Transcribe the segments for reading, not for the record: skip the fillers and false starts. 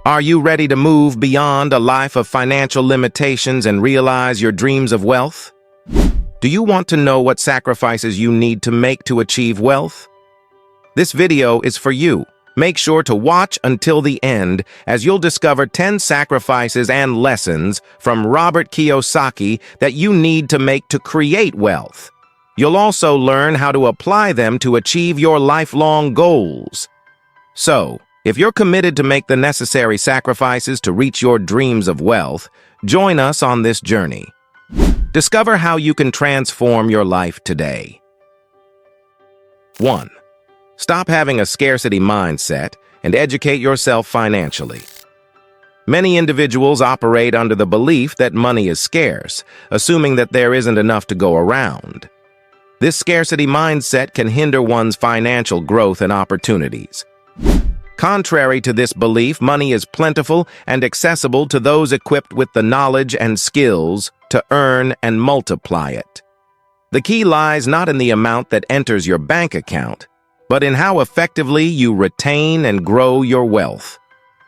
Are you ready to move beyond a life of financial limitations and realize your dreams of wealth? Do you want to know what sacrifices you need to make to achieve wealth? This video is for you. Make sure to watch until the end, as you'll discover 10 sacrifices and lessons from Robert Kiyosaki that you need to make to create wealth. You'll also learn how to apply them to achieve your lifelong goals. So, if you're committed to make the necessary sacrifices to reach your dreams of wealth, join us on this journey. Discover how you can transform your life today. 1. Stop having a scarcity mindset and educate yourself financially. Many individuals operate under the belief that money is scarce, assuming that there isn't enough to go around. This scarcity mindset can hinder one's financial growth and opportunities. Contrary to this belief, money is plentiful and accessible to those equipped with the knowledge and skills to earn and multiply it. The key lies not in the amount that enters your bank account, but in how effectively you retain and grow your wealth.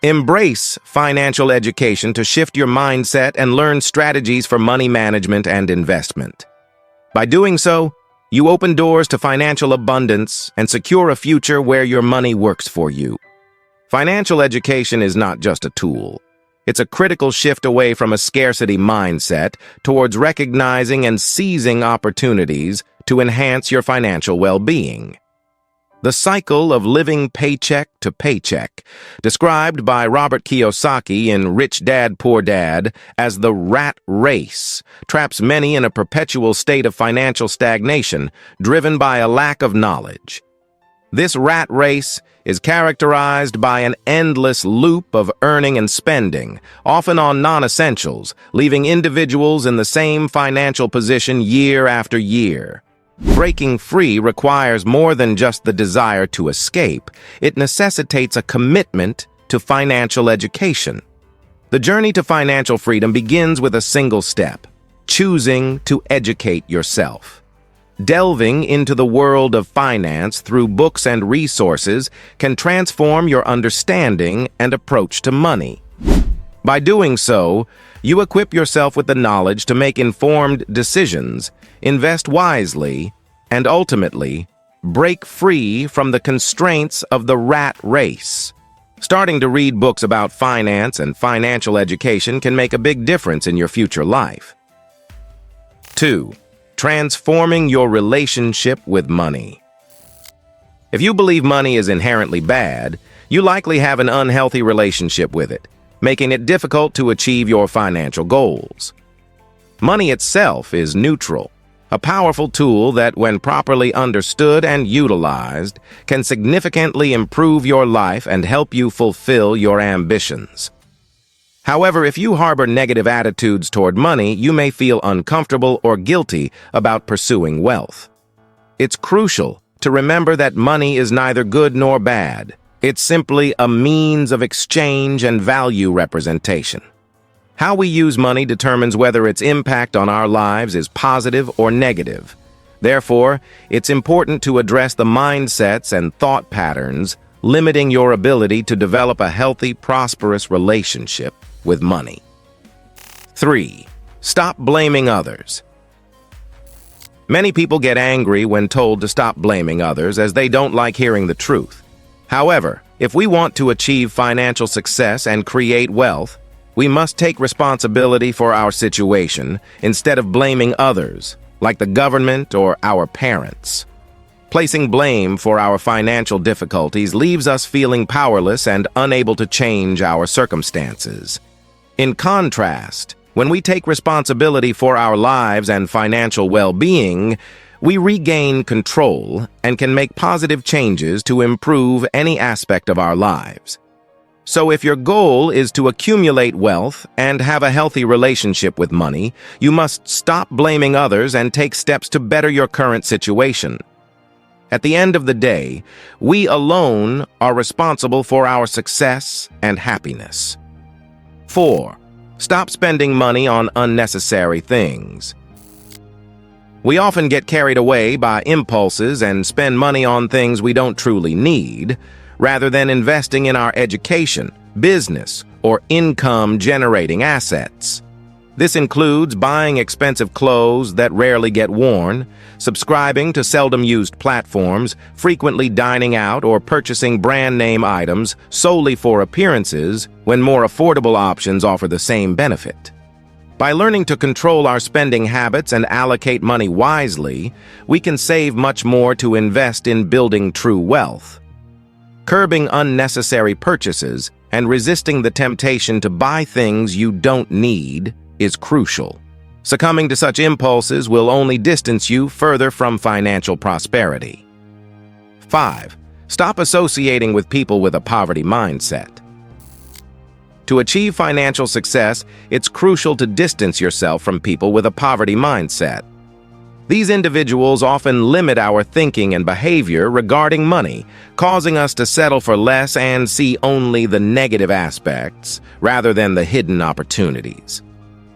Embrace financial education to shift your mindset and learn strategies for money management and investment. By doing so, you open doors to financial abundance and secure a future where your money works for you. Financial education is not just a tool. It's a critical shift away from a scarcity mindset towards recognizing and seizing opportunities to enhance your financial well-being. The cycle of living paycheck to paycheck, described by Robert Kiyosaki in Rich Dad, Poor Dad as the rat race, traps many in a perpetual state of financial stagnation driven by a lack of knowledge. This rat race is characterized by an endless loop of earning and spending, often on non-essentials, leaving individuals in the same financial position year after year. Breaking free requires more than just the desire to escape. It necessitates a commitment to financial education. The journey to financial freedom begins with a single step: choosing to educate yourself. Delving into the world of finance through books and resources can transform your understanding and approach to money. By doing so, you equip yourself with the knowledge to make informed decisions, invest wisely, and ultimately, break free from the constraints of the rat race. Starting to read books about finance and financial education can make a big difference in your future life. 2. Transforming your relationship with money. If you believe money is inherently bad, you likely have an unhealthy relationship with it, making it difficult to achieve your financial goals. Money itself is neutral, a powerful tool that, when properly understood and utilized, can significantly improve your life and help you fulfill your ambitions. However, if you harbor negative attitudes toward money, you may feel uncomfortable or guilty about pursuing wealth. It's crucial to remember that money is neither good nor bad. It's simply a means of exchange and value representation. How we use money determines whether its impact on our lives is positive or negative. Therefore, it's important to address the mindsets and thought patterns limiting your ability to develop a healthy, prosperous relationship with money. 3. Stop blaming others. Many people get angry when told to stop blaming others, as they don't like hearing the truth. However, if we want to achieve financial success and create wealth, we must take responsibility for our situation instead of blaming others, like the government or our parents. Placing blame for our financial difficulties leaves us feeling powerless and unable to change our circumstances. In contrast, when we take responsibility for our lives and financial well-being, we regain control and can make positive changes to improve any aspect of our lives. So if your goal is to accumulate wealth and have a healthy relationship with money, you must stop blaming others and take steps to better your current situation. At the end of the day, we alone are responsible for our success and happiness. 4. Stop spending money on unnecessary things. We often get carried away by impulses and spend money on things we don't truly need, rather than investing in our education, business, or income-generating assets. This includes buying expensive clothes that rarely get worn, subscribing to seldom-used platforms, frequently dining out, or purchasing brand-name items solely for appearances when more affordable options offer the same benefit. By learning to control our spending habits and allocate money wisely, we can save much more to invest in building true wealth. Curbing unnecessary purchases and resisting the temptation to buy things you don't need is crucial. Succumbing to such impulses will only distance you further from financial prosperity. 5. Stop associating with people with a poverty mindset. To achieve financial success, it's crucial to distance yourself from people with a poverty mindset. These individuals often limit our thinking and behavior regarding money, causing us to settle for less and see only the negative aspects rather than the hidden opportunities.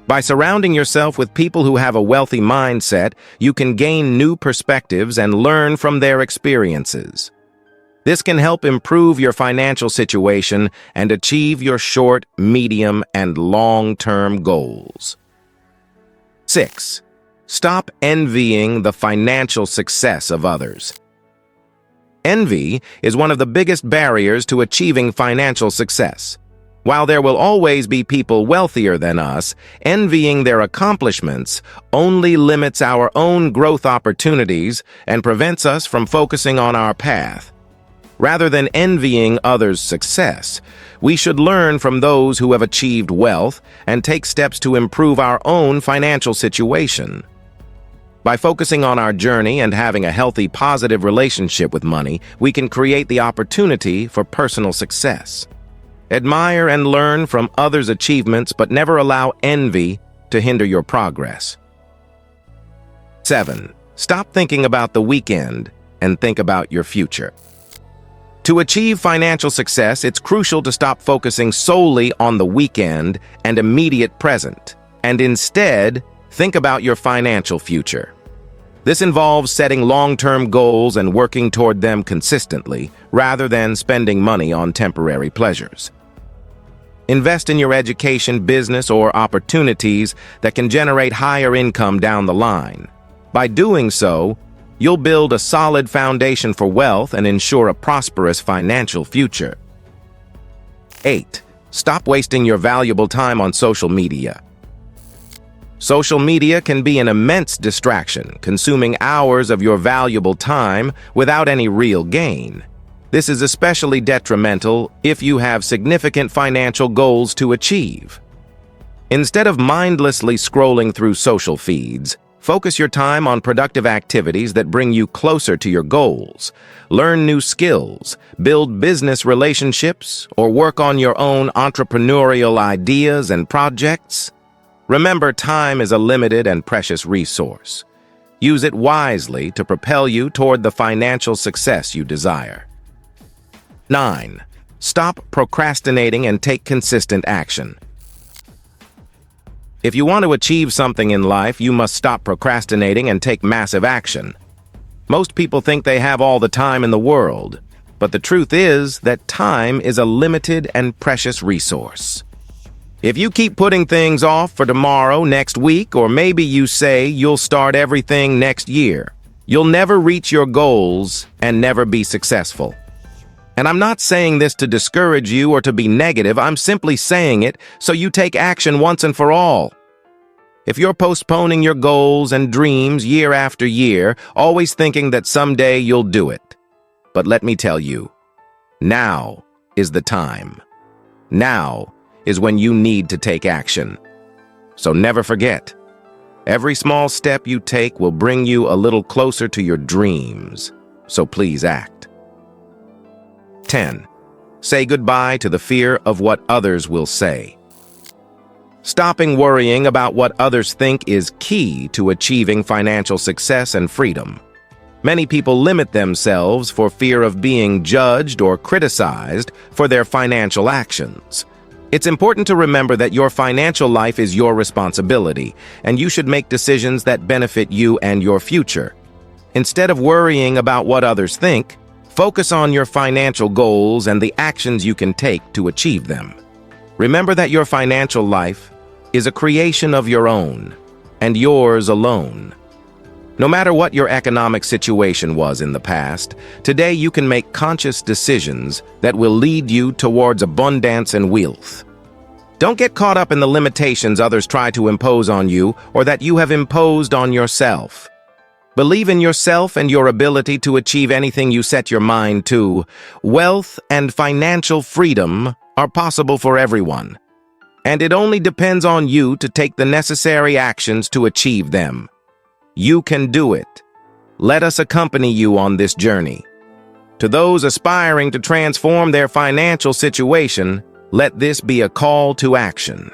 By surrounding yourself with people who have a wealthy mindset, you can gain new perspectives and learn from their experiences. This can help improve your financial situation and achieve your short, medium, and long-term goals. 6. Stop envying the financial success of others. Envy is one of the biggest barriers to achieving financial success. While there will always be people wealthier than us, envying their accomplishments only limits our own growth opportunities and prevents us from focusing on our path. Rather than envying others' success, we should learn from those who have achieved wealth and take steps to improve our own financial situation. By focusing on our journey and having a healthy, positive relationship with money, we can create the opportunity for personal success. Admire and learn from others' achievements, but never allow envy to hinder your progress. 7. Stop thinking about the weekend and think about your future. To achieve financial success, it's crucial to stop focusing solely on the weekend and immediate present, and instead think about your financial future. This involves setting long-term goals and working toward them consistently, rather than spending money on temporary pleasures. Invest in your education, business, or opportunities that can generate higher income down the line. By doing so, you'll build a solid foundation for wealth and ensure a prosperous financial future. 8. Stop wasting your valuable time on social media. Social media can be an immense distraction, consuming hours of your valuable time without any real gain. This is especially detrimental if you have significant financial goals to achieve. Instead of mindlessly scrolling through social feeds, focus your time on productive activities that bring you closer to your goals. Learn new skills, build business relationships, or work on your own entrepreneurial ideas and projects. Remember, time is a limited and precious resource. Use it wisely to propel you toward the financial success you desire. 9. Stop procrastinating and take consistent action. If you want to achieve something in life, you must stop procrastinating and take massive action. Most people think they have all the time in the world, but the truth is that time is a limited and precious resource. If you keep putting things off for tomorrow, next week, or maybe you say you'll start everything next year, you'll never reach your goals and never be successful. And I'm not saying this to discourage you or to be negative, I'm simply saying it so you take action once and for all. If you're postponing your goals and dreams year after year, always thinking that someday you'll do it. But let me tell you, now is the time. Now is when you need to take action. So never forget, every small step you take will bring you a little closer to your dreams. So please act. 10. Say goodbye to the fear of what others will say. Stopping worrying about what others think is key to achieving financial success and freedom. Many people limit themselves for fear of being judged or criticized for their financial actions. It's important to remember that your financial life is your responsibility, and you should make decisions that benefit you and your future. Instead of worrying about what others think, Focus on your financial goals and the actions you can take to achieve them. Remember that your financial life is a creation of your own, and yours alone. No matter what your economic situation was in the past, today you can make conscious decisions that will lead you towards abundance and wealth. Don't get caught up in the limitations others try to impose on you or that you have imposed on yourself. Believe in yourself and your ability to achieve anything you set your mind to. Wealth and financial freedom are possible for everyone, and it only depends on you to take the necessary actions to achieve them. You can do it. Let us accompany you on this journey. To those aspiring to transform their financial situation, let this be a call to action.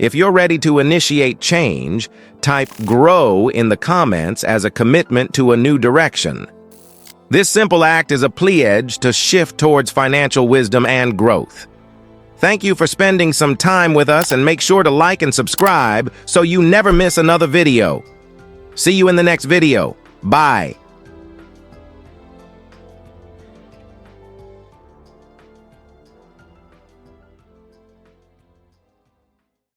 If you're ready to initiate change, type GROW in the comments as a commitment to a new direction. This simple act is a pledge to shift towards financial wisdom and growth. Thank you for spending some time with us, and make sure to like and subscribe so you never miss another video. See you in the next video. Bye.